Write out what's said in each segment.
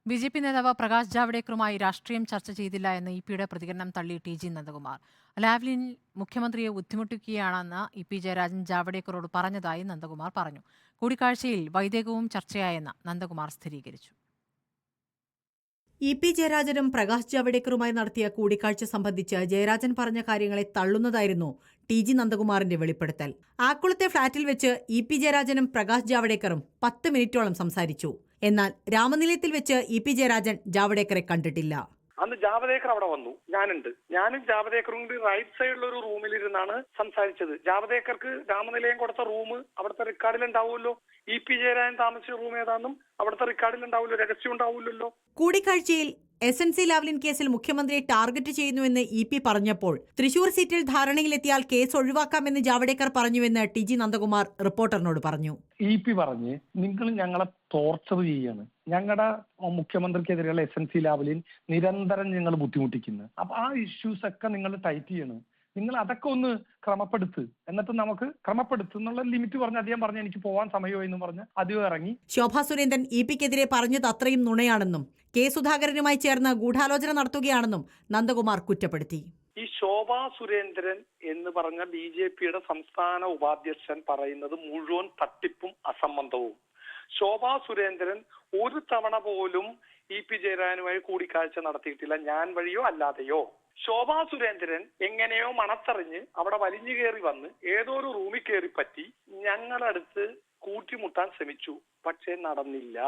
BJP നേതാവ് പ്രകാശ് ജാവ്ദേക്കറുമായി രാഷ്ട്രീയം ചർച്ച ചെയ്തില്ല എന്ന ഇ.പിയുടെ പ്രതികരണം തള്ളി ടി.ജി. നന്ദകുമാർ. ലാവ്ലിൻ മുഖ്യമന്ത്രിയെ ബുദ്ധിമുട്ടിക്കുകയാണെന്ന് ഇ.പി. ജയരാജൻ ജാവ്ദേക്കറോട് പറഞ്ഞതായി നന്ദകുമാർ പറഞ്ഞു. കൂടിക്കാഴ്ചയിൽ വൈദേകവും ചർച്ചയായെന്ന് നന്ദകുമാർ സ്ഥിരീകരിച്ചു. ഇ.പി. ജയരാജനും പ്രകാശ് ജാവ്ദേക്കറുമായി നടത്തിയ കൂടിക്കാഴ്ച സംബന്ധിച്ച് ജയരാജൻ പറഞ്ഞ കാര്യങ്ങളെ തള്ളുന്നതായിരുന്നു ടി.ജി. നന്ദകുമാറിന്റെ വെളിപ്പെടുത്തൽ. ആക്കുളത്തെ ഫ്ളാറ്റിൽ വെച്ച് ഇ.പി. ജയരാജനും പ്രകാശ് ജാവ്ദേക്കറും 10 മിനിറ്റോളം സംസാരിച്ചു. എന്നാൽ രാമനിലയത്തിൽ വെച്ച് ഇ.പി. ജയരാജൻ ജാവ്ദേക്കറെ കണ്ടിട്ടില്ല. അന്ന് ജാവ്ദേക്കർ അവിടെ വന്നു, ഞാനും ജാവ്ദേക്കറും കൂടി റൈറ്റ് സൈഡിലുള്ള ഒരു റൂമിലിരുന്നാണ് സംസാരിച്ചത്. ജാവ്ദേക്കർക്ക് രാമനിലയം കൊടുത്ത റൂം അവിടുത്തെ റെക്കോർഡിൽ ഉണ്ടാവുമല്ലോ. ഇ.പി. ജയരാജൻ താമസിച്ച റൂം ഏതാണെന്നും അവിടുത്തെ റെക്കോർഡിൽ ഉണ്ടാവുമല്ലോ, രഹസ്യം ഉണ്ടാവില്ലല്ലോ. കൂടിക്കാഴ്ചയിൽ SNC ലാവ്ലിൻ കേസിൽ മുഖ്യമന്ത്രിയെ ടാർഗറ്റ് ചെയ്യുന്നുവെന്ന് ഇ.പി. പറഞ്ഞപ്പോൾ തൃശൂർ സീറ്റിൽ ധാരണയിലെത്തിയാൽ കേസ് ഒഴിവാക്കാമെന്ന് ജാവ്ദേക്കർ പറഞ്ഞുവെന്ന് ടി.ജി. നന്ദകുമാർ റിപ്പോർട്ടറിനോട് പറഞ്ഞു. ഇ.പി. പറഞ്ഞ് നിങ്ങൾ ഞങ്ങളെ ടോർച്ചർ ചെയ്യാണ്, ഞങ്ങളുടെ മുഖ്യമന്ത്രിക്കെതിരെയുള്ള SNC ലാവ്ലിൻ നിരന്തരം ഞങ്ങൾ ബുദ്ധിമുട്ടിക്കുന്നു. അപ്പൊ ആ ഇഷ്യൂസ് ഒക്കെ നിങ്ങൾ ടൈറ്റ് ചെയ്യണം, നിങ്ങൾ അതൊക്കെ ഒന്ന് ക്രമപ്പെടുത്ത്, എന്നിട്ട് നമുക്ക് ക്രമപ്പെടുത്തുന്നുള്ള ലിമിറ്റ് പറഞ്ഞ് അദ്ദേഹം പറഞ്ഞു എനിക്ക് പോവാൻ സമയമോ എന്ന് പറഞ്ഞ് അദ്ദേഹം ഇറങ്ങി. ശോഭാ സുരേന്ദ്രൻ ഇ.പിക്കെതിരെ പറഞ്ഞത് അത്രയും നുണയാണെന്നും കെ സുധാകരനുമായി ചേർന്ന് ഗൂഢാലോചന നടത്തുകയാണെന്നും നന്ദകുമാർ കുറ്റപ്പെടുത്തി. ഈ ശോഭാ സുരേന്ദ്രൻ എന്ന് പറഞ്ഞ ബി.ജെ.പിയുടെ സംസ്ഥാന ഉപാധ്യക്ഷൻ പറയുന്നത് മുഴുവൻ തട്ടിപ്പും അസംബന്ധവും. ശോഭാ സുരേന്ദ്രൻ ഒരു തവണ പോലും ഇ.പി. ജയരാജനുമായി കൂടിക്കാഴ്ച നടത്തിയിട്ടില്ല, ഞാൻ വഴിയോ അല്ലാതെയോ. ശോഭാ സുരേന്ദ്രൻ എങ്ങനെയോ മണത്തറിഞ്ഞ് അവിടെ വലിഞ്ഞു കയറി വന്ന് ഏതോ ഒരു റൂമിൽ കയറി പറ്റി ഞങ്ങളടുത്ത് കൂട്ടിമുട്ടാൻ ശ്രമിച്ചു, പക്ഷേ നടന്നില്ല.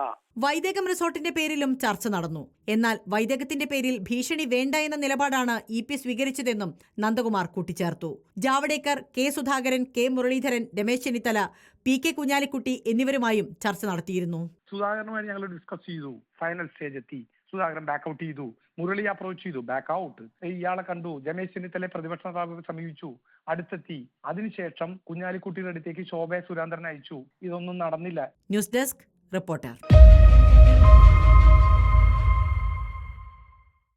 വൈദേകം റിസോർട്ടിന്റെ പേരിലും ചർച്ച നടന്നു. എന്നാൽ വൈദേകത്തിന്റെ പേരിൽ ഭീഷണി വേണ്ട എന്ന നിലപാടാണ് ഇ.പി. സ്വീകരിച്ചതെന്നും നന്ദകുമാർ കൂട്ടിച്ചേർത്തു. ജാവ്ദേക്കർ, കെ സുധാകരൻ, കെ മുരളീധരൻ, രമേശ് ചെന്നിത്തല, പി.കെ. കുഞ്ഞാലിക്കുട്ടി എന്നിവരുമായും ചർച്ച നടത്തിയിരുന്നു. സുധാകരനുമായി ഞങ്ങൾ ഡിസ്കസ് ചെയ്തു, ഫൈനൽ സ്റ്റേജ് എത്തി. സുധാകരൻ ബാക്ക് ഔട്ട് ചെയ്തു, മുരളി അപ്രോച്ച് ചെയ്തു, ബാക്ക് ഔട്ട്. ഇയാളെ കണ്ടു, രമേശ് ചെന്നിത്തല പ്രതിപക്ഷ നേതാവ് സമീപിച്ചു, അടുത്തെത്തി. അതിനുശേഷം കുഞ്ഞാലിക്കുട്ടിയുടെ അടുത്തേക്ക് ശോഭ സുരേന്ദ്രൻ അയച്ചു. ഇതൊന്നും നടന്നില്ല. News desk reporter.